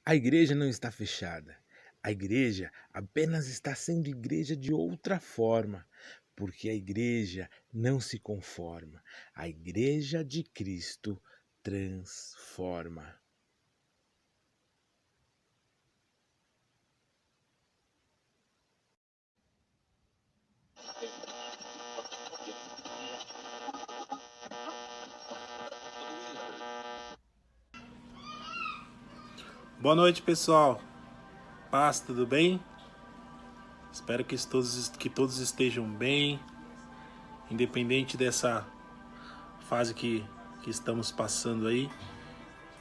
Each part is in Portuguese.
A igreja não está fechada. A igreja apenas está sendo igreja de outra forma, porque a igreja não se conforma. A igreja de Cristo transforma. Boa noite, pessoal. Paz, tudo bem? Espero que todos estejam bem, independente dessa fase que estamos passando aí,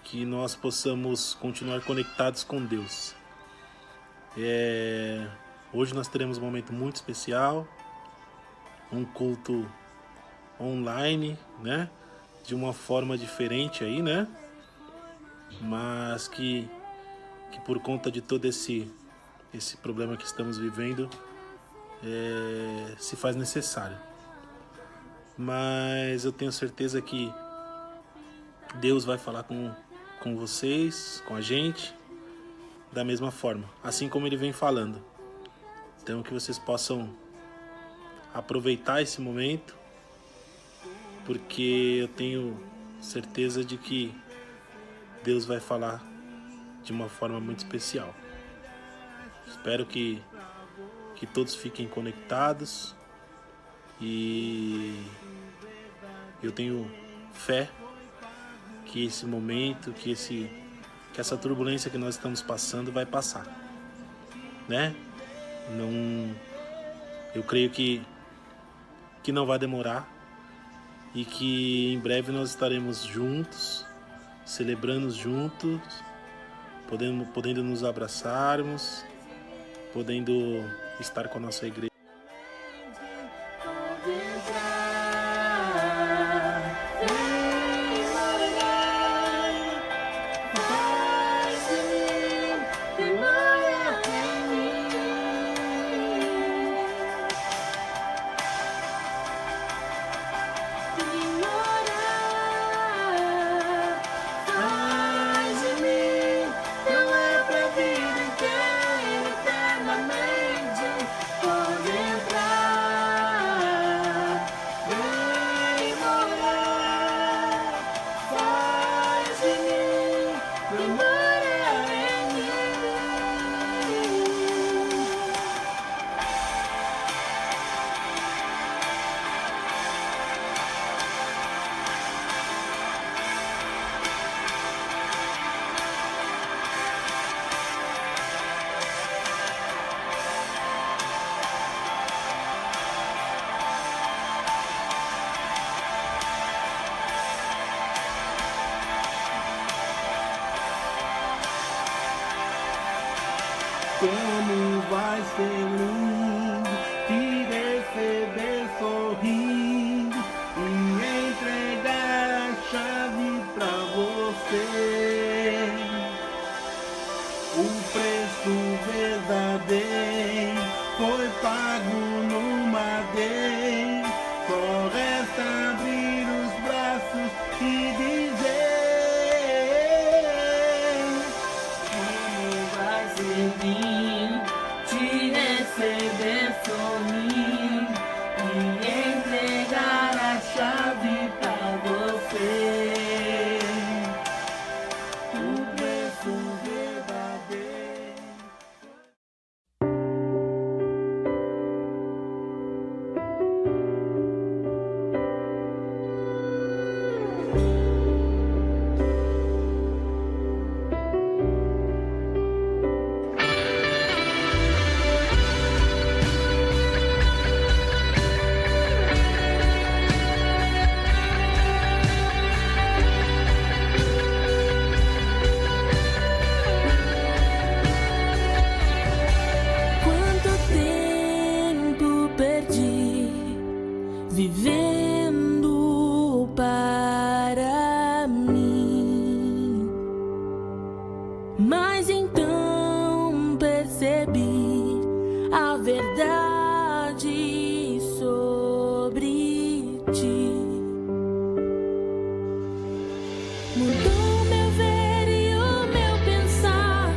que nós possamos continuar conectados com Deus. Hoje nós teremos um momento muito especial, um culto online, né? De uma forma diferente aí, né? Mas que por conta de todo esse problema que estamos vivendo, se faz necessário. Mas eu tenho certeza que Deus vai falar com vocês, com a gente, da mesma forma, assim como Ele vem falando. Então que vocês possam aproveitar esse momento, porque eu tenho certeza de que Deus vai falar de uma forma muito especial. Espero que todos fiquem conectados e eu tenho fé que esse momento, que essa turbulência que nós estamos passando vai passar, né? Eu creio que não vai demorar e que em breve nós estaremos juntos, celebrando juntos, podendo nos abraçarmos, podendo estar com a nossa igreja. Como vai ser lindo te receber sorrindo e entregar a chave pra você. O preço verdadeiro foi pago no madeiro. Só resta abrir os braços e dizer: como vai ser lindo te receber sorrindo e entregar a chave pra você. O preço verdadeiro. Quanto tempo perdi vivendo para mim, mas então percebi a verdade sobre ti. Mudou meu ver e o meu pensar.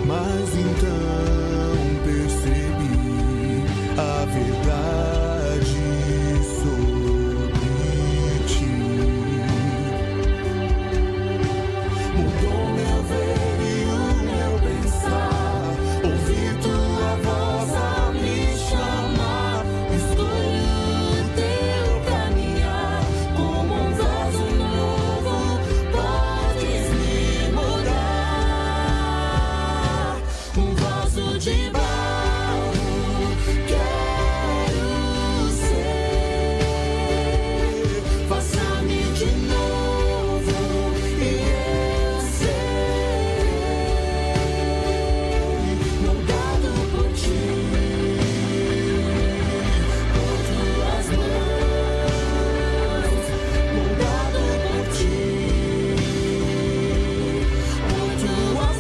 mas então percebi a verdade sobre ti. Mudou meu ver e o meu pensar, ouvir tua voz a me chamar. Escolho o teu caminhar, como um vaso novo podes me mudar. Um vaso de barro quero ser. Faça-me de novo e eu serei moldado por ti, por tuas mãos. Moldado por ti, por tuas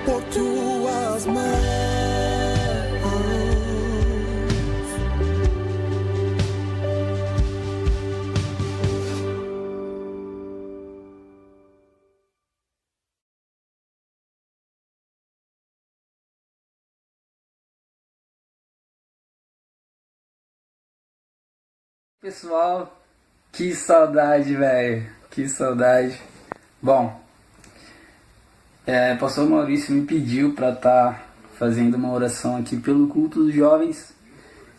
por tuas mãos. Pessoal, que saudade, velho. Que saudade. Bom, o pastor Maurício me pediu para estar fazendo uma oração aqui pelo culto dos jovens.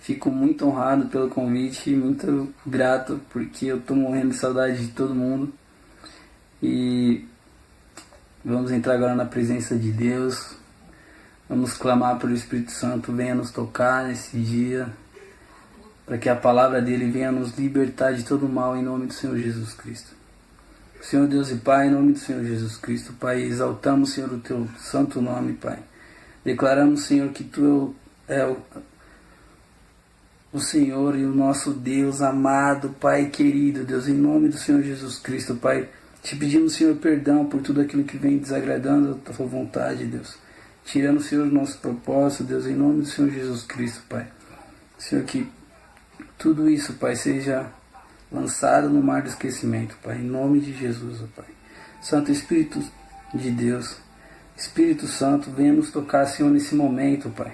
Fico muito honrado pelo convite, muito grato, porque eu tô morrendo de saudade de todo mundo. E vamos entrar agora na presença de Deus. Vamos clamar pelo Espírito Santo, venha nos tocar nesse dia, para que a palavra dele venha nos libertar de todo mal, em nome do Senhor Jesus Cristo. Senhor Deus e Pai, em nome do Senhor Jesus Cristo, Pai, exaltamos, Senhor, o teu santo nome, Pai. Declaramos, Senhor, que tu é o Senhor e o nosso Deus amado, Pai querido, Deus, em nome do Senhor Jesus Cristo, Pai. Te pedimos, Senhor, perdão por tudo aquilo que vem desagradando a tua vontade, Deus. Tirando, Senhor, o nosso propósito, Deus, em nome do Senhor Jesus Cristo, Pai. Senhor, que tudo isso, Pai, seja lançado no mar do esquecimento, Pai, em nome de Jesus, ó Pai. Santo Espírito de Deus, Espírito Santo, venha nos tocar, Senhor, nesse momento, Pai.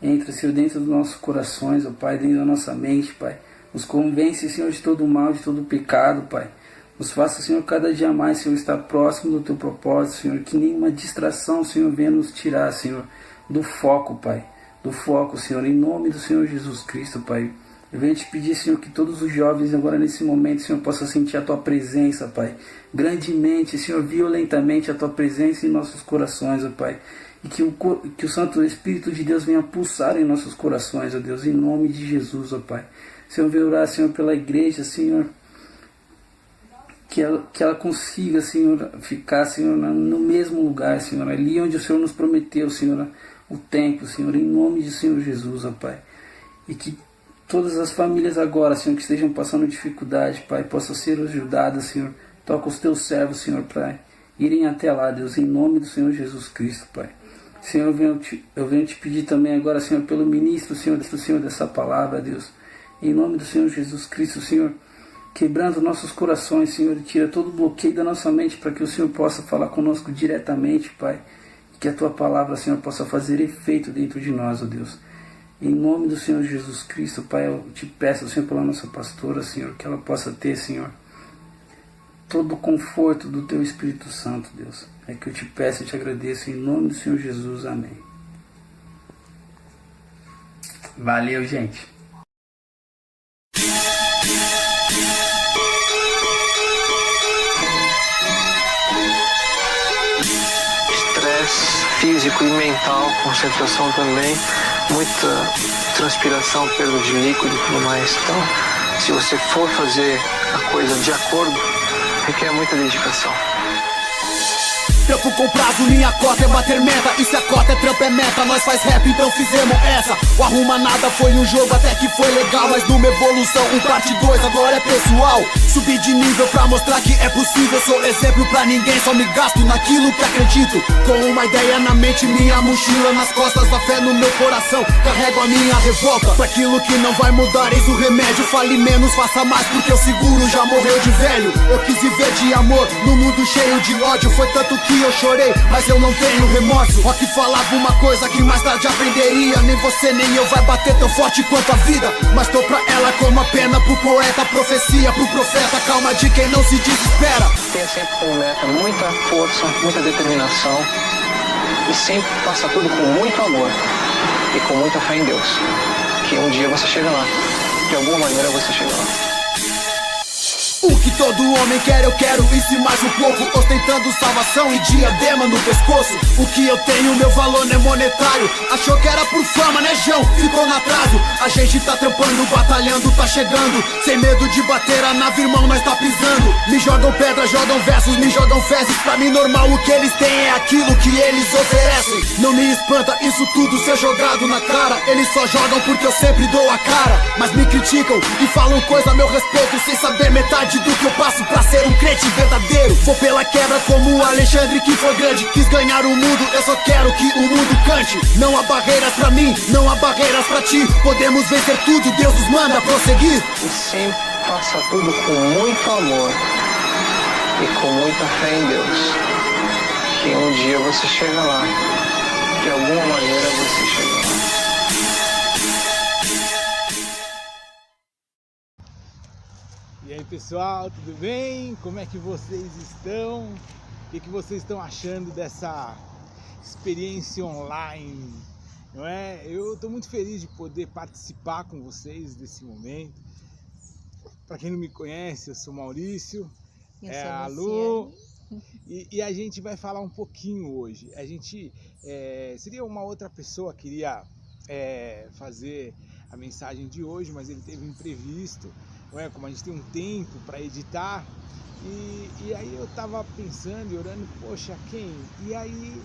Entra, Senhor, dentro dos nossos corações, ó Pai, dentro da nossa mente, Pai. Nos convence, Senhor, de todo o mal, de todo o pecado, Pai. Nos faça, Senhor, cada dia mais, Senhor, estar próximo do Teu propósito, Senhor. Que nenhuma distração, Senhor, venha nos tirar, Senhor, do foco, Pai. Do foco, Senhor, em nome do Senhor Jesus Cristo, Pai. Eu venho te pedir, Senhor, que todos os jovens agora nesse momento, Senhor, possam sentir a Tua presença, Pai. Grandemente, Senhor, violentamente a Tua presença em nossos corações, ó Pai. E que o Santo Espírito de Deus venha pulsar em nossos corações, ó Deus, em nome de Jesus, ó Pai. Senhor, venho orar, Senhor, pela igreja, Senhor, que ela consiga, Senhor, ficar, Senhor, no mesmo lugar, Senhor, ali onde o Senhor nos prometeu, Senhor, o templo, Senhor, em nome de Senhor Jesus, ó Pai. E que todas as famílias agora, Senhor, que estejam passando dificuldade, Pai, possam ser ajudadas, Senhor. Toca os Teus servos, Senhor, para irem até lá, Deus, em nome do Senhor Jesus Cristo, Pai. Senhor, eu venho te pedir também agora, Senhor, pelo ministro, Senhor, dessa palavra, Deus. Em nome do Senhor Jesus Cristo, Senhor, quebrando nossos corações, Senhor, e tira todo o bloqueio da nossa mente para que o Senhor possa falar conosco diretamente, Pai. E que a Tua palavra, Senhor, possa fazer efeito dentro de nós, ó Deus. Em nome do Senhor Jesus Cristo, Pai, eu te peço, Senhor, pela nossa pastora, Senhor, que ela possa ter, Senhor, todo o conforto do Teu Espírito Santo, Deus. É que eu te peço e te agradeço, em nome do Senhor Jesus. Amém. Valeu, gente. Estresse físico e mental, concentração também, muita transpiração, perda de líquido e tudo mais. Então, se você for fazer a coisa de acordo, requer muita dedicação. Trampo com prazo, minha cota é bater meta. E se a cota é trampo é meta, nós faz rap, então fizemos essa. O Arruma Nada foi um jogo até que foi legal, mas numa evolução, parte 2 agora é pessoal. Subi de nível pra mostrar que é possível. Sou exemplo pra ninguém, só me gasto naquilo que acredito. Com uma ideia na mente, minha mochila nas costas, a fé no meu coração, carrego a minha revolta. Pra aquilo que não vai mudar, eis o remédio. Fale menos, faça mais, porque o seguro já morreu de velho. Eu quis viver de amor, num mundo cheio de ódio. Foi tanto que eu chorei, mas eu não tenho remorso. Rock falava uma coisa que mais tarde aprenderia. Nem você nem eu vai bater tão forte quanto a vida, mas tô pra ela como a pena, pro poeta, profecia, pro profeta, calma de quem não se desespera. Tenha sempre como meta muita força, muita determinação e sempre faça tudo com muito amor e com muita fé em Deus, que um dia você chega lá, de alguma maneira você chega lá. O que todo homem quer, eu quero isso e mais um pouco, ostentando salvação e diadema no pescoço. O que eu tenho, meu valor não é monetário. Achou que era por fama, né, João? Ficou no atraso. A gente tá trampando, batalhando, tá chegando. Sem medo de bater a nave, irmão, nós tá pisando. Me jogam pedra, jogam versos, me jogam fezes. Pra mim normal, o que eles têm é aquilo que eles oferecem. Não me espanta isso tudo ser jogado na cara. Eles só jogam porque eu sempre dou a cara, mas me criticam e falam coisa a meu respeito, sem saber metade do que eu passo pra ser um crente verdadeiro. Vou pela quebra como o Alexandre que foi grande. Quis ganhar o mundo, eu só quero que o mundo cante. Não há barreiras pra mim, não há barreiras pra ti. Podemos vencer tudo, Deus nos manda prosseguir. E sempre faça tudo com muito amor e com muita fé em Deus, que um dia você chega lá, de alguma maneira você chega lá. E aí pessoal, tudo bem? Como é que vocês estão? O que vocês estão achando dessa experiência online? Não é? Eu estou muito feliz de poder participar com vocês desse momento. Para quem não me conhece, eu sou Maurício, a Lu, e a gente vai falar um pouquinho hoje. A gente seria uma outra pessoa que queria fazer a mensagem de hoje, mas ele teve um imprevisto. Não é? Como a gente tem um tempo para editar, e aí eu tava pensando e orando, poxa, quem? E aí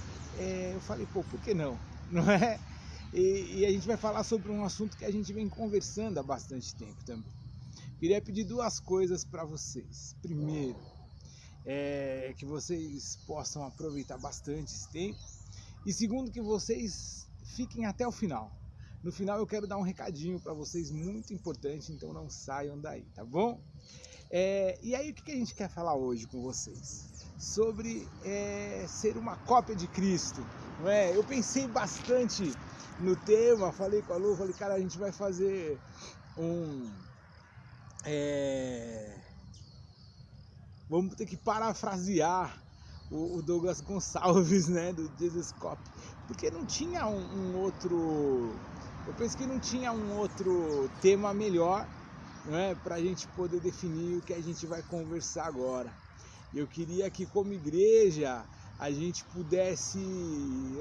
eu falei, pô, por que não? Não é? E a gente vai falar sobre um assunto que a gente vem conversando há bastante tempo também. Queria pedir duas coisas para vocês. Primeiro, que vocês possam aproveitar bastante esse tempo, e segundo, que vocês fiquem até o final. No final eu quero dar um recadinho para vocês muito importante, então não saiam daí, tá bom? E aí o que a gente quer falar hoje com vocês? Sobre ser uma cópia de Cristo, não é? Eu pensei bastante no tema, falei com a Lu, falei, cara, a gente vai fazer vamos ter que parafrasear o Douglas Gonçalves, né, do Jesus Cop, porque não tinha um outro... Eu penso que não tinha um outro tema melhor, não é, para a gente poder definir o que a gente vai conversar agora. Eu queria que, como igreja, a gente pudesse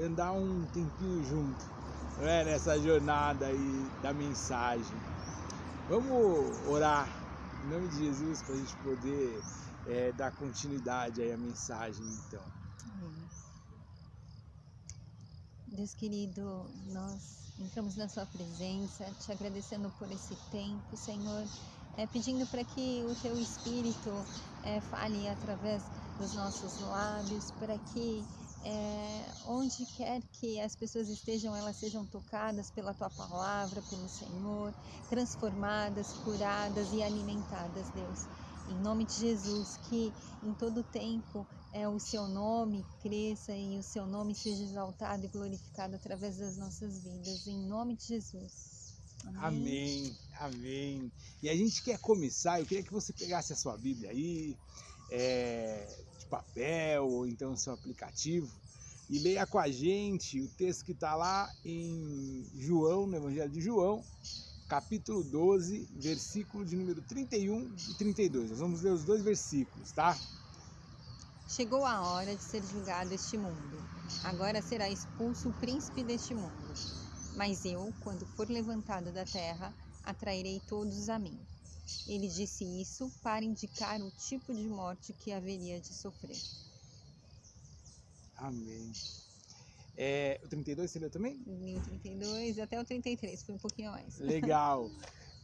andar um tempinho junto, não é, nessa jornada aí da mensagem. Vamos orar em nome de Jesus para a gente poder dar continuidade aí à mensagem, então. Deus querido, nós entramos na sua presença, te agradecendo por esse tempo, Senhor, pedindo para que o teu Espírito fale através dos nossos lábios, para que onde quer que as pessoas estejam, elas sejam tocadas pela tua palavra, pelo Senhor, transformadas, curadas e alimentadas, Deus. Em nome de Jesus, que em todo tempo o seu nome cresça e o seu nome seja exaltado e glorificado através das nossas vidas. Em nome de Jesus. Amém. Amém, amém. E a gente quer começar, eu queria que você pegasse a sua Bíblia aí, de papel ou então o seu aplicativo, e leia com a gente o texto que está lá em João, no Evangelho de João, capítulo 12, versículo de número 31 e 32. Nós vamos ler os dois versículos, tá? Chegou a hora de ser julgado este mundo. Agora será expulso o príncipe deste mundo. Mas eu, quando for levantado da terra, atrairei todos a mim. Ele disse isso para indicar o tipo de morte que haveria de sofrer. Amém. O 32 você leu também? Li o 32 até o 33, foi um pouquinho a mais. Legal.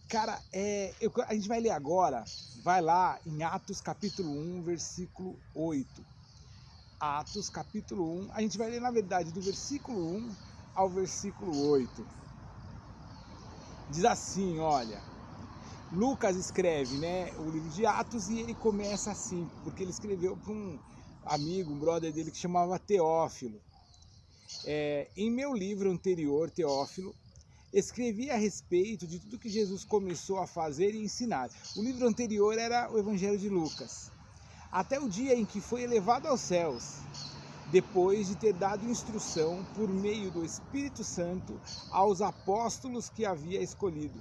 Cara, a gente vai ler agora, vai lá em Atos capítulo 1, versículo 8. Atos capítulo 1, a gente vai ler na verdade do versículo 1 ao versículo 8. Diz assim, olha, Lucas escreve, né, o livro de Atos e ele começa assim, porque ele escreveu para um amigo, um brother dele que chamava Teófilo. Em meu livro anterior, Teófilo, escrevi a respeito de tudo que Jesus começou a fazer e ensinar. O livro anterior era o Evangelho de Lucas. Até o dia em que foi elevado aos céus, depois de ter dado instrução por meio do Espírito Santo aos apóstolos que havia escolhido.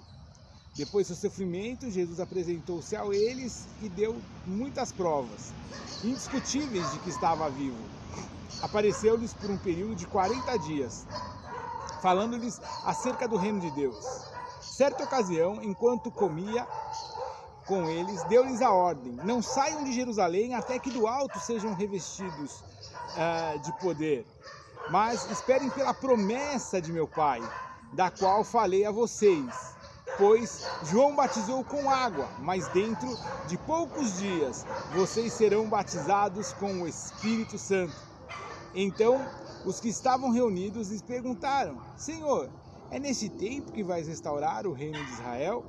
Depois do seu sofrimento, Jesus apresentou-se a eles e deu muitas provas, indiscutíveis de que estava vivo. Apareceu-lhes por um período de 40 dias, falando-lhes acerca do reino de Deus. Certa ocasião, enquanto comia com eles, deu-lhes a ordem: não saiam de Jerusalém até que do alto sejam revestidos de poder, mas esperem pela promessa de meu Pai, da qual falei a vocês. Pois João batizou com água, mas dentro de poucos dias vocês serão batizados com o Espírito Santo. Então os que estavam reunidos lhes perguntaram: Senhor, é nesse tempo que vais restaurar o reino de Israel?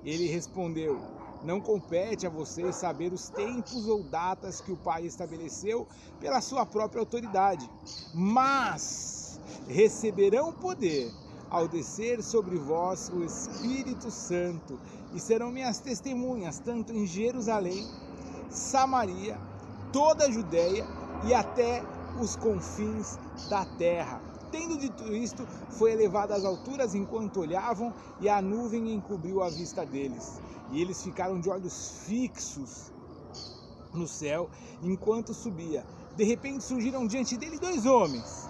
Ele respondeu: não compete a vocês saber os tempos ou datas que o Pai estabeleceu pela sua própria autoridade, mas receberão poder ao descer sobre vós o Espírito Santo, e serão minhas testemunhas, tanto em Jerusalém, Samaria, toda a Judéia e até os confins da terra. Tendo dito isto, foi elevado às alturas enquanto olhavam, e a nuvem encobriu a vista deles. E eles ficaram de olhos fixos no céu enquanto subia. De repente surgiram diante dele 2 homens,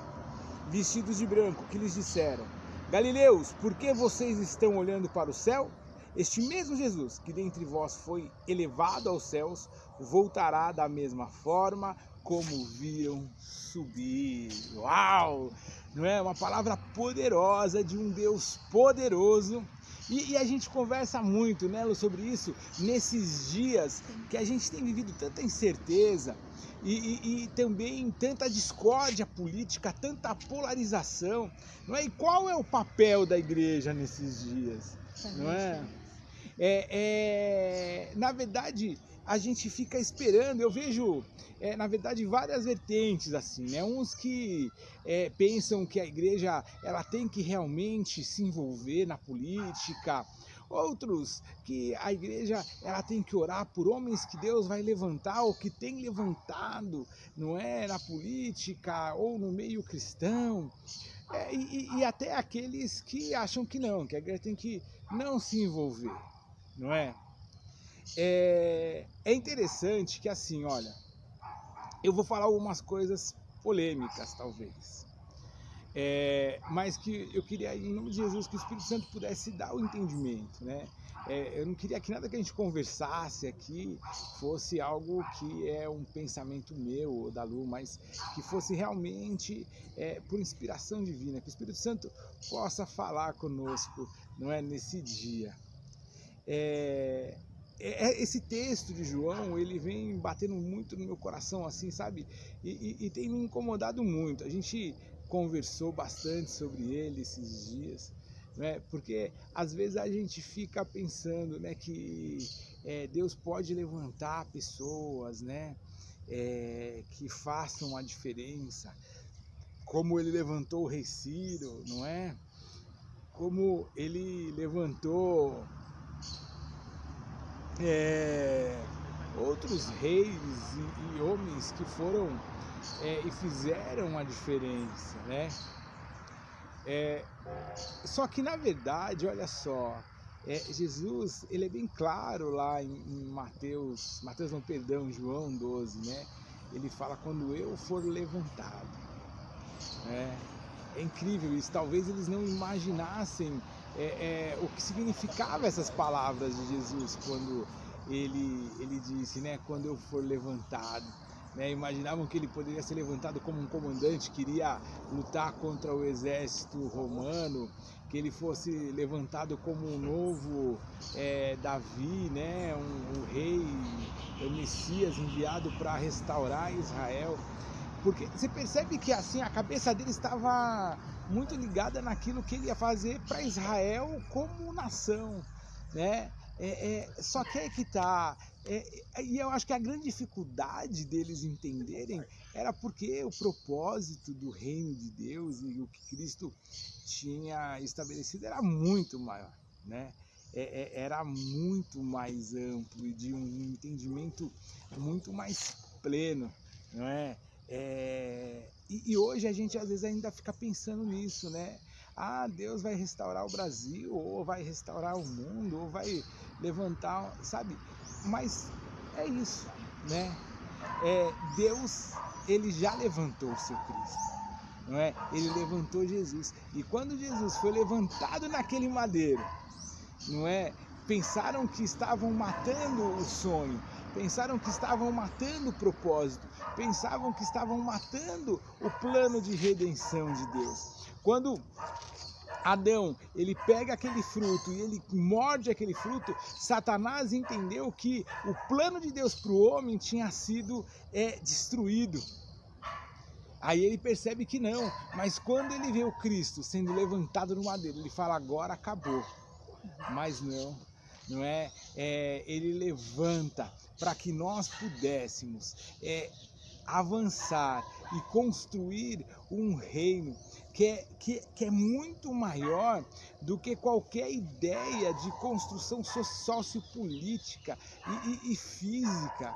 vestidos de branco, que lhes disseram: Galileus, por que vocês estão olhando para o céu? Este mesmo Jesus, que dentre vós foi elevado aos céus, voltará da mesma forma como viram subir. Uau! Não é? Uma palavra poderosa de um Deus poderoso. E a gente conversa muito, né, Lu, sobre isso nesses dias que a gente tem vivido tanta incerteza e também tanta discórdia política, tanta polarização, não é? E qual é o papel da igreja nesses dias, não é? Na verdade, a gente fica esperando. Eu vejo, na verdade, várias vertentes assim, né? Uns que pensam que a igreja ela tem que realmente se envolver na política, outros que a igreja ela tem que orar por homens que Deus vai levantar ou que tem levantado, não é, na política ou no meio cristão, e até aqueles que acham que não, que a igreja tem que não se envolver, não é? É interessante que assim, olha, eu vou falar algumas coisas polêmicas talvez, mas que eu queria, em nome de Jesus, que o Espírito Santo pudesse dar o entendimento, né? Eu não queria que nada que a gente conversasse aqui fosse algo que é um pensamento meu ou da Lu, mas que fosse realmente por inspiração divina, que o Espírito Santo possa falar conosco, não é, nesse dia. Esse texto de João, ele vem batendo muito no meu coração, assim, sabe? E tem me incomodado muito. A gente conversou bastante sobre ele esses dias, né? Porque às vezes a gente fica pensando, né, que Deus pode levantar pessoas, né, que façam a diferença, como ele levantou o rei Ciro, não é? Como ele levantou outros reis e homens que foram e fizeram a diferença, né? Só que na verdade, olha só, Jesus, ele é bem claro lá em João 12, né? Ele fala: quando eu for levantado, né? É incrível isso. Talvez eles não imaginassem o que significava essas palavras de Jesus quando ele disse, né, quando eu for levantado, né? Imaginavam que ele poderia ser levantado como um comandante que iria lutar contra o exército romano, que ele fosse levantado como um novo Davi, né? um rei, o Messias enviado para restaurar Israel. Porque você percebe que assim a cabeça dele estava muito ligada naquilo que ele ia fazer para Israel como nação, né? Só que aí que tá, e eu acho que a grande dificuldade deles entenderem era porque o propósito do reino de Deus e o que Cristo tinha estabelecido era muito maior, né? Era muito mais amplo e de um entendimento muito mais pleno, não é? E hoje a gente às vezes ainda fica pensando nisso, né? Ah, Deus vai restaurar o Brasil, ou vai restaurar o mundo, ou vai levantar, sabe? Mas é isso, né? Deus, ele já levantou o seu Cristo, não é? Ele levantou Jesus. E quando Jesus foi levantado naquele madeiro, não é? Pensaram que estavam matando o sonho, pensaram que estavam matando o propósito, pensavam que estavam matando o plano de redenção de Deus. Quando Adão, ele pega aquele fruto e ele morde aquele fruto, Satanás entendeu que o plano de Deus para o homem tinha sido destruído. Aí ele percebe que não, mas quando ele vê o Cristo sendo levantado no madeiro, ele fala, agora acabou. Mas não é? Ele levanta para que nós pudéssemos avançar e construir um reino que é muito maior do que qualquer ideia de construção sociopolítica e física,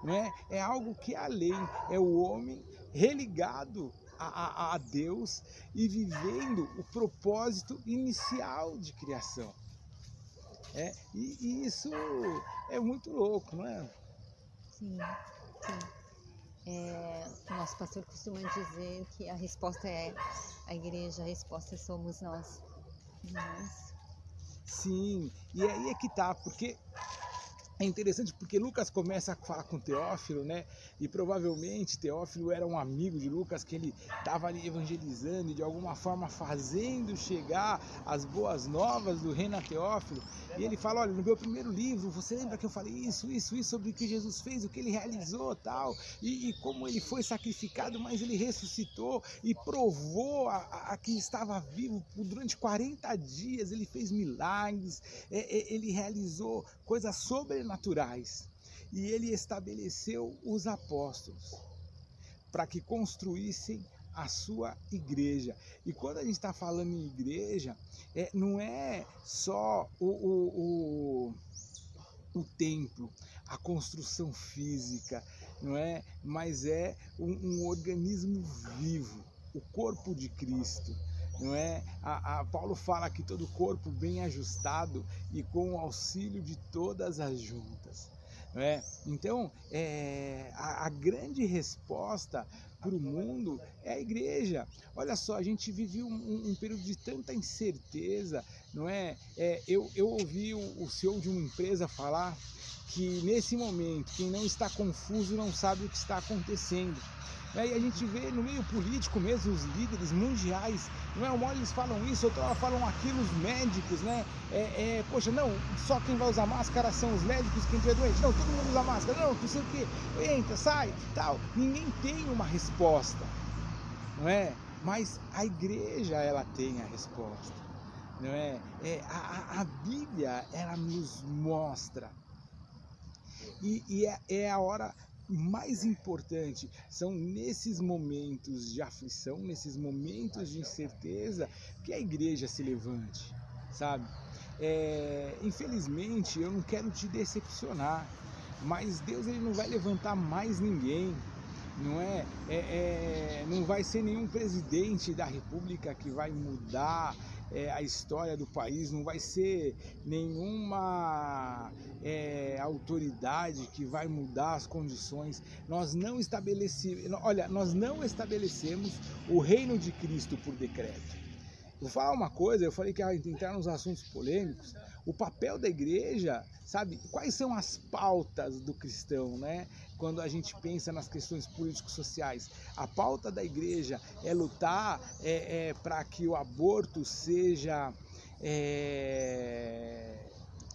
não é? É algo que é além, é o homem religado a Deus e vivendo o propósito inicial de criação. E isso é muito louco, não é? Sim, sim. O nosso pastor costuma dizer que a resposta é a igreja, a resposta somos nós. Sim, e aí é que tá, porque é interessante porque Lucas começa a falar com Teófilo, né? E provavelmente Teófilo era um amigo de Lucas que ele estava ali evangelizando e de alguma forma fazendo chegar as boas novas do reino a Teófilo. E ele fala, olha, no meu primeiro livro, você lembra que eu falei isso sobre o que Jesus fez, o que ele realizou tal, e como ele foi sacrificado, mas ele ressuscitou e provou a que estava vivo durante 40 dias, ele fez milagres, ele realizou coisas sobrenaturais e ele estabeleceu os apóstolos para que construíssem a sua igreja. E quando a gente está falando em igreja, não é só o templo, a construção física, não é? Mas é um organismo vivo, o corpo de Cristo. Não é? Paulo fala que todo corpo bem ajustado e com o auxílio de todas as juntas. Não é? Então, a grande resposta para o mundo é a igreja. Olha só, a gente vive um período de tanta incerteza, não é? Eu ouvi o CEO de uma empresa falar que nesse momento, quem não está confuso não sabe o que está acontecendo. E a gente vê no meio político mesmo, os líderes mundiais, não é? Uma hora eles falam isso, outra hora falam aquilo, os médicos, né? Poxa, não, só quem vai usar máscara são os médicos, quem tiver doente, não, todo mundo usa máscara, não sei o que, entra, sai, tal. Ninguém tem uma resposta, não é? Mas a igreja, ela tem a resposta, não é? A Bíblia, ela nos mostra, e é a hora mais importante, são nesses momentos de aflição, nesses momentos de incerteza, que a igreja se levante, sabe? Infelizmente, eu não quero te decepcionar, mas Deus, ele não vai levantar mais ninguém, não é? Não vai ser nenhum presidente da república que vai mudar a história do país, não vai ser nenhuma autoridade que vai mudar as condições. Nós não estabelecemos o reino de Cristo por decreto. vou falar uma coisa, eu falei que ia entrar nos assuntos polêmicos. O papel da igreja, sabe, quais são as pautas do cristão, né? Quando a gente pensa nas questões político-sociais, a pauta da igreja é lutar para que o aborto seja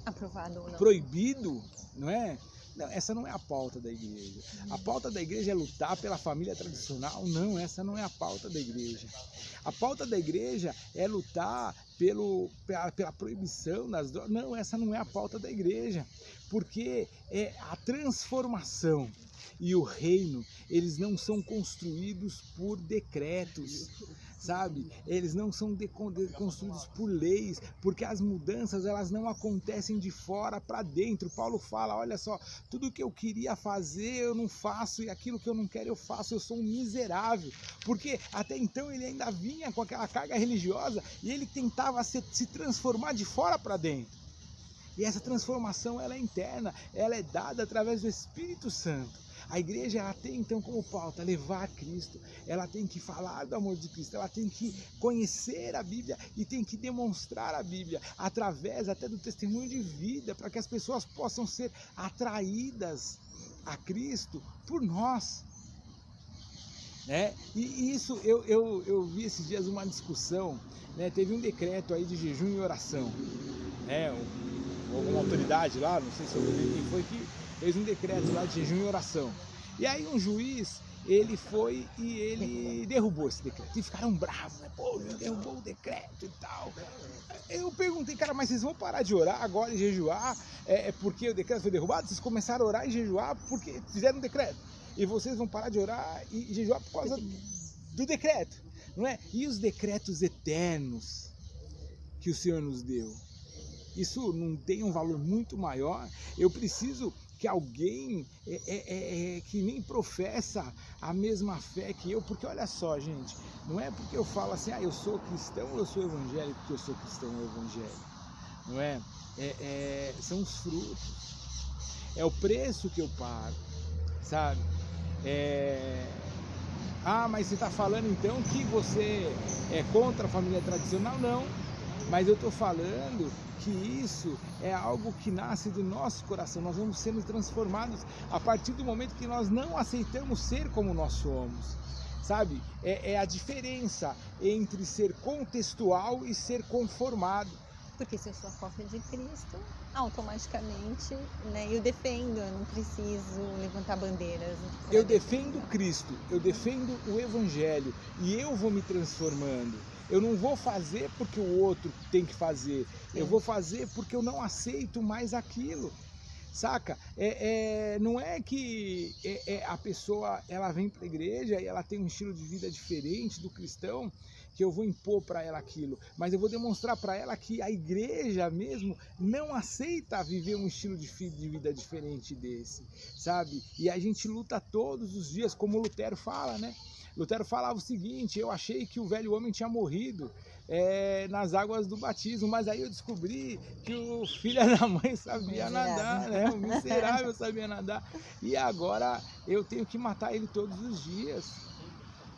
Aprovado ou não. proibido, não é? Não, essa não é a pauta da igreja. A pauta da igreja é lutar pela família tradicional? Não, essa não é a pauta da igreja. A pauta da igreja é lutar pela proibição das drogas? Não, essa não é a pauta da igreja. Porque a transformação e o reino, eles não são construídos por decretos, sabe? Eles não são construídos por leis, porque as mudanças, elas não acontecem de fora para dentro. Paulo fala, olha só, tudo que eu queria fazer eu não faço, e aquilo que eu não quero eu faço, eu sou um miserável. Porque até então ele ainda vinha com aquela carga religiosa e ele tentava se transformar de fora para dentro. E essa transformação, ela é interna, ela é dada através do Espírito Santo. A igreja, ela tem então como pauta levar Cristo, ela tem que falar do amor de Cristo, ela tem que conhecer a Bíblia e tem que demonstrar a Bíblia através até do testemunho de vida, para que as pessoas possam ser atraídas a Cristo por nós. Né? E isso, eu vi esses dias uma discussão, né? Teve um decreto aí de jejum e oração, né? Alguma autoridade lá, não sei se eu vi quem foi que fez um decreto lá de jejum e oração. E aí um juiz, ele foi e ele derrubou esse decreto. E ficaram bravos, né? Pô, ele derrubou o decreto e tal. Eu perguntei, cara, mas vocês vão parar de orar agora e jejuar porque o decreto foi derrubado? Vocês começaram a orar e jejuar porque fizeram um decreto. E vocês vão parar de orar e jejuar por causa do decreto, não é? E os decretos eternos que o Senhor nos deu? Isso não tem um valor muito maior? Eu preciso que alguém que nem professa a mesma fé que eu, porque olha só, gente, não é porque eu falo assim, eu sou cristão ou eu sou evangélico que eu sou cristão ou evangélico, não é? São os frutos, é o preço que eu pago, sabe? Mas você está falando então que você é contra a família tradicional? Não, mas eu estou falando que isso é algo que nasce do nosso coração. Nós vamos sendo transformados a partir do momento que nós não aceitamos ser como nós somos, sabe? É a diferença entre ser contextual e ser conformado. Porque se eu sou a cópia de Cristo, automaticamente, né, eu defendo, eu não preciso levantar bandeiras. Eu defendo Cristo, eu defendo o Evangelho e eu vou me transformando. Eu não vou fazer porque o outro tem que fazer, eu vou fazer porque eu não aceito mais aquilo, saca? Não é que a pessoa ela vem para a igreja e ela tem um estilo de vida diferente do cristão, que eu vou impor para ela aquilo, mas eu vou demonstrar para ela que a igreja mesmo não aceita viver um estilo de vida diferente desse, sabe? E a gente luta todos os dias, como Lutero fala, né? Lutero falava o seguinte: eu achei que o velho homem tinha morrido nas águas do batismo, mas aí eu descobri que o filho da mãe sabia nadar, né? O miserável sabia nadar, e agora eu tenho que matar ele todos os dias.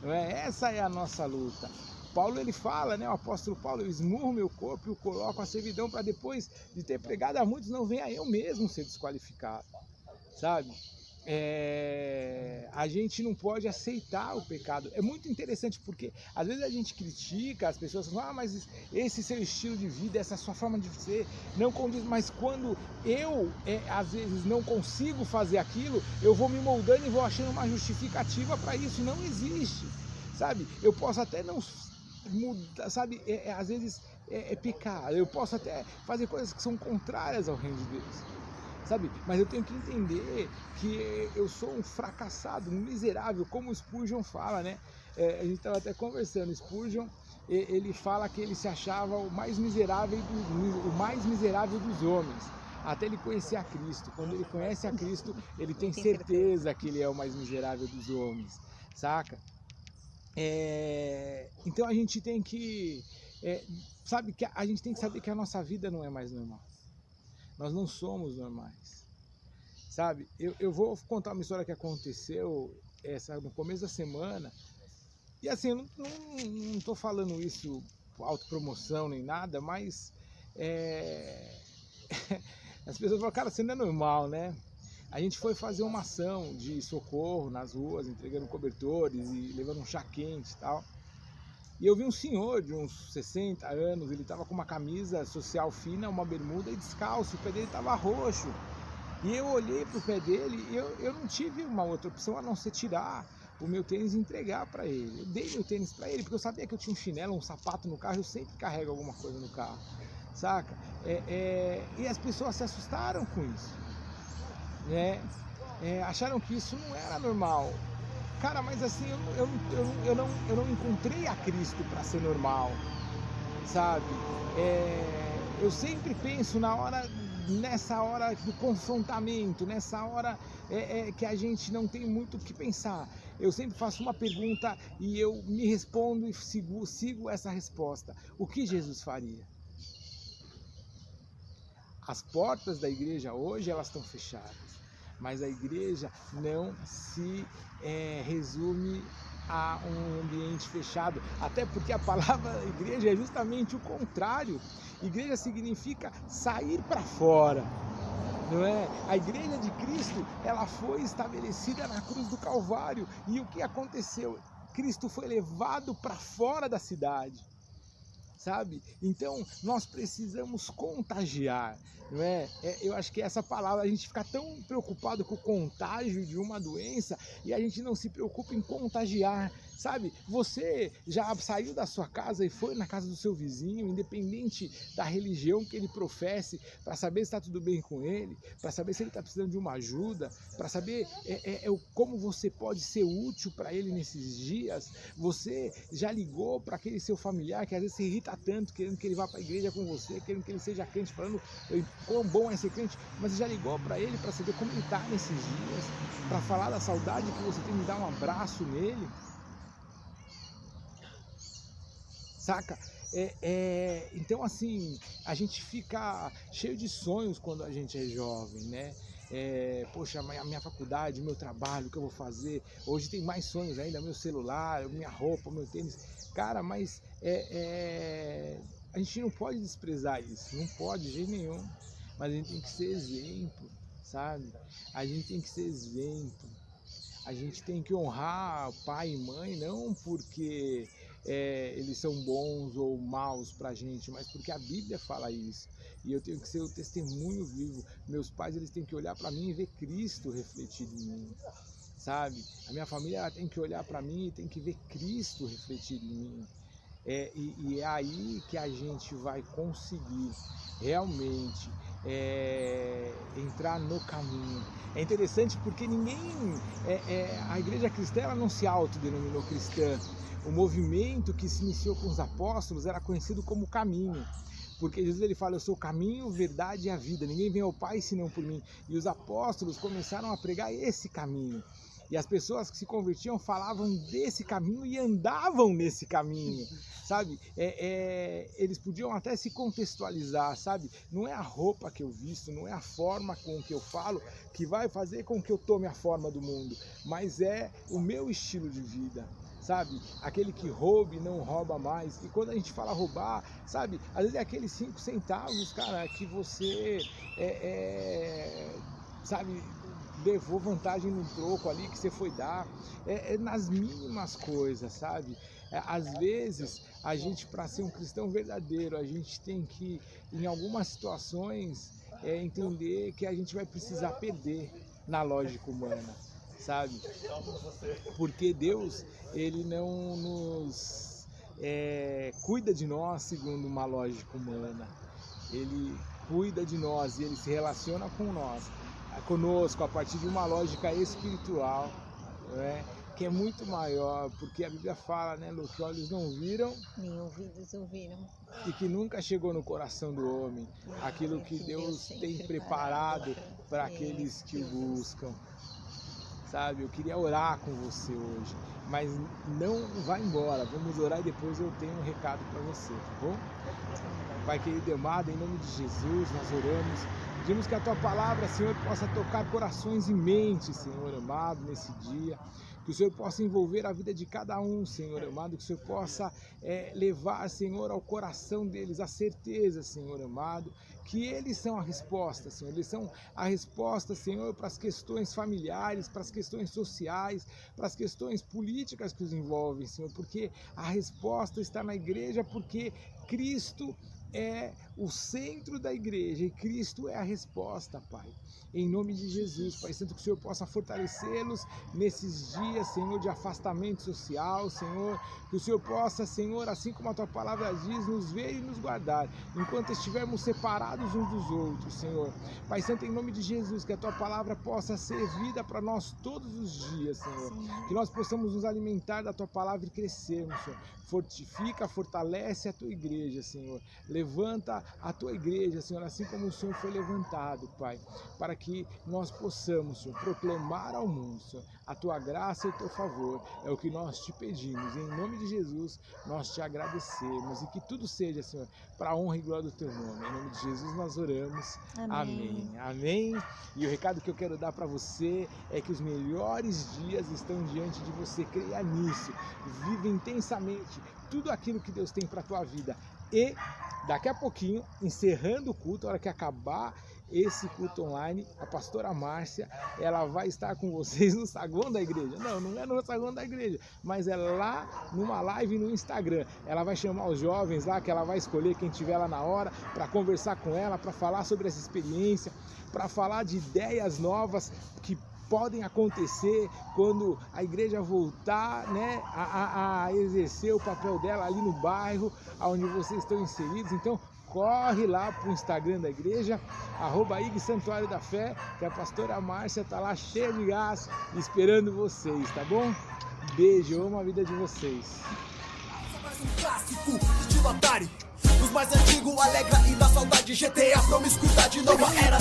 Essa é a nossa luta. Paulo, ele fala, né, o apóstolo Paulo, eu esmurro meu corpo e o coloco à servidão para depois de ter pregado a muitos não venha eu mesmo ser desqualificado, sabe? A gente não pode aceitar o pecado. É muito interessante porque às vezes a gente critica, as pessoas falam, mas esse seu estilo de vida, essa sua forma de ser não condiz, mas quando eu às vezes não consigo fazer aquilo, eu vou me moldando e vou achando uma justificativa para isso. Não existe, sabe? Eu posso até não mudar, sabe? Às vezes pecar, eu posso até fazer coisas que são contrárias ao reino de Deus, sabe? Mas eu tenho que entender que eu sou um fracassado, um miserável, como o Spurgeon fala, né? A gente estava até conversando, Spurgeon, ele fala que ele se achava o mais miserável dos homens, até ele conhecer a Cristo. Quando ele conhece a Cristo, ele tem certeza que ele é o mais miserável dos homens, saca? Então a gente tem que, sabe, que a gente tem que saber que a nossa vida não é mais normal. Nós não somos normais, sabe? Eu vou contar uma história que aconteceu no começo da semana. E assim, eu não estou falando isso autopromoção nem nada, mas as pessoas falam, cara, você não é normal, né? A gente foi fazer uma ação de socorro nas ruas, entregando cobertores e levando um chá quente e tal. E eu vi um senhor de uns 60 anos, ele estava com uma camisa social fina, uma bermuda e descalço, o pé dele estava roxo. E eu olhei para o pé dele e eu não tive uma outra opção a não ser tirar o meu tênis e entregar para ele. Eu dei meu tênis para ele porque eu sabia que eu tinha um chinelo, um sapato no carro, eu sempre carrego alguma coisa no carro, saca? E as pessoas se assustaram com isso, né? Acharam que isso não era normal. Cara, mas assim, eu não encontrei a Cristo para ser normal, sabe? Eu sempre penso nessa hora do confrontamento, nessa hora que a gente não tem muito o que pensar. Eu sempre faço uma pergunta e eu me respondo e sigo essa resposta. O que Jesus faria? As portas da igreja hoje, elas estão fechadas, mas a igreja não se resume a um ambiente fechado, até porque a palavra igreja é justamente o contrário. Igreja significa sair para fora, não é? A igreja de Cristo, ela foi estabelecida na cruz do Calvário, e o que aconteceu? Cristo foi levado para fora da cidade, sabe? Então nós precisamos contagiar, não é? Eu acho que essa palavra, a gente fica tão preocupado com o contágio de uma doença e a gente não se preocupa em contagiar, sabe? Você já saiu da sua casa e foi na casa do seu vizinho, independente da religião que ele professe, para saber se está tudo bem com ele, para saber se ele está precisando de uma ajuda, para saber como você pode ser útil para ele nesses dias? Você já ligou para aquele seu familiar que às vezes se irrita tanto, querendo que ele vá para a igreja com você, querendo que ele seja crente, falando quão bom é ser crente, mas você já ligou para ele para saber como ele está nesses dias, para falar da saudade que você tem de dar um abraço nele? Saca? Então assim, a gente fica cheio de sonhos quando a gente é jovem, né? Poxa, a minha faculdade, o meu trabalho, o que eu vou fazer? Hoje tem mais sonhos ainda, meu celular, minha roupa, meu tênis. Cara, mas a gente não pode desprezar isso, não pode de jeito nenhum. Mas a gente tem que ser exemplo, sabe? A gente tem que ser exemplo. A gente tem que honrar pai e mãe, não porque eles são bons ou maus pra gente, mas porque a Bíblia fala isso. E eu tenho que ser o testemunho vivo. Meus pais, eles têm que olhar pra mim e ver Cristo refletido em mim, sabe? A minha família, ela tem que olhar pra mim e tem que ver Cristo refletido em mim. E é aí que a gente vai conseguir realmente entrar no caminho. É interessante porque a igreja cristã, ela não se autodenominou cristã. O movimento que se iniciou com os apóstolos era conhecido como caminho, porque Jesus, ele fala, eu sou o caminho, verdade e a vida, ninguém vem ao Pai senão por mim. E os apóstolos começaram a pregar esse caminho. E as pessoas que se convertiam falavam desse caminho e andavam nesse caminho, sabe? Eles podiam até se contextualizar, sabe? Não é a roupa que eu visto, não é a forma com que eu falo que vai fazer com que eu tome a forma do mundo, mas é o meu estilo de vida, sabe? Aquele que roube não rouba mais. E quando a gente fala roubar, sabe? Às vezes é aqueles 5 centavos, cara, que você, sabe, levou vantagem no troco ali que você foi dar, nas mínimas coisas, sabe? Às vezes, a gente, para ser um cristão verdadeiro, a gente tem que, em algumas situações, entender que a gente vai precisar perder na lógica humana, sabe? Porque Deus, ele não nos cuida de nós segundo uma lógica humana. Ele cuida de nós e ele se relaciona conosco a partir de uma lógica espiritual, né? Que é muito maior, porque a Bíblia fala, né, Lu, que olhos não viram, nem ouvidos ouviram, e que nunca chegou no coração do homem aquilo que Deus tem preparado para aqueles que o buscam, sabe? Eu queria orar com você hoje, mas não vá embora, vamos orar e depois eu tenho um recado para você, tá bom? Pai querido e amado, em nome de Jesus, nós oramos Pedimos que a Tua palavra, Senhor, possa tocar corações e mentes, Senhor amado, nesse dia. Que o Senhor possa envolver a vida de cada um, Senhor amado. Que o Senhor possa levar, Senhor, ao coração deles a certeza, Senhor amado, que eles são a resposta, Senhor. Eles são a resposta, Senhor, para as questões familiares, para as questões sociais, para as questões políticas que os envolvem, Senhor. Porque a resposta está na igreja, porque Cristo é o centro da igreja e Cristo é a resposta, Pai. Em nome de Jesus, Pai Santo, que o Senhor possa fortalecê-los nesses dias, Senhor, de afastamento social, Senhor. Que o Senhor possa, Senhor, assim como a Tua palavra diz, nos ver e nos guardar, enquanto estivermos separados uns dos outros, Senhor. Pai Santo, em nome de Jesus, que a Tua palavra possa ser vida para nós todos os dias, Senhor. Que nós possamos nos alimentar da Tua palavra e crescermos, Senhor. Fortifica, fortalece a Tua igreja, Senhor. Levanta a Tua igreja, Senhor, assim como o Senhor foi levantado, Pai, para que nós possamos, Senhor, proclamar ao mundo, Senhor, a Tua graça e o Teu favor. É o que nós te pedimos. Em nome de Jesus, nós te agradecemos e que tudo seja, Senhor, para a honra e glória do Teu nome. Em nome de Jesus nós oramos. Amém. Amém. E o recado que eu quero dar para você é que os melhores dias estão diante de você. Creia nisso. Vive intensamente tudo aquilo que Deus tem para a tua vida. E daqui a pouquinho, encerrando o culto, a hora que acabar esse culto online, a pastora Márcia, ela vai estar com vocês no saguão da igreja. Não é no saguão da igreja, mas é lá numa live no Instagram. Ela vai chamar os jovens lá, que ela vai escolher quem estiver lá na hora, para conversar com ela, para falar sobre essa experiência, para falar de ideias novas que podem acontecer quando a igreja voltar, né, a exercer o papel dela ali no bairro onde vocês estão inseridos. Então corre lá para o Instagram da igreja, @IG Santuário da Fé, que a pastora Márcia está lá cheia de gás esperando vocês, tá bom? Beijo, eu amo a vida de vocês. Mais um clássico, estilo Atari. Dos mais antigos, alegra e da saudade. GTA, promiscuidade, nova era.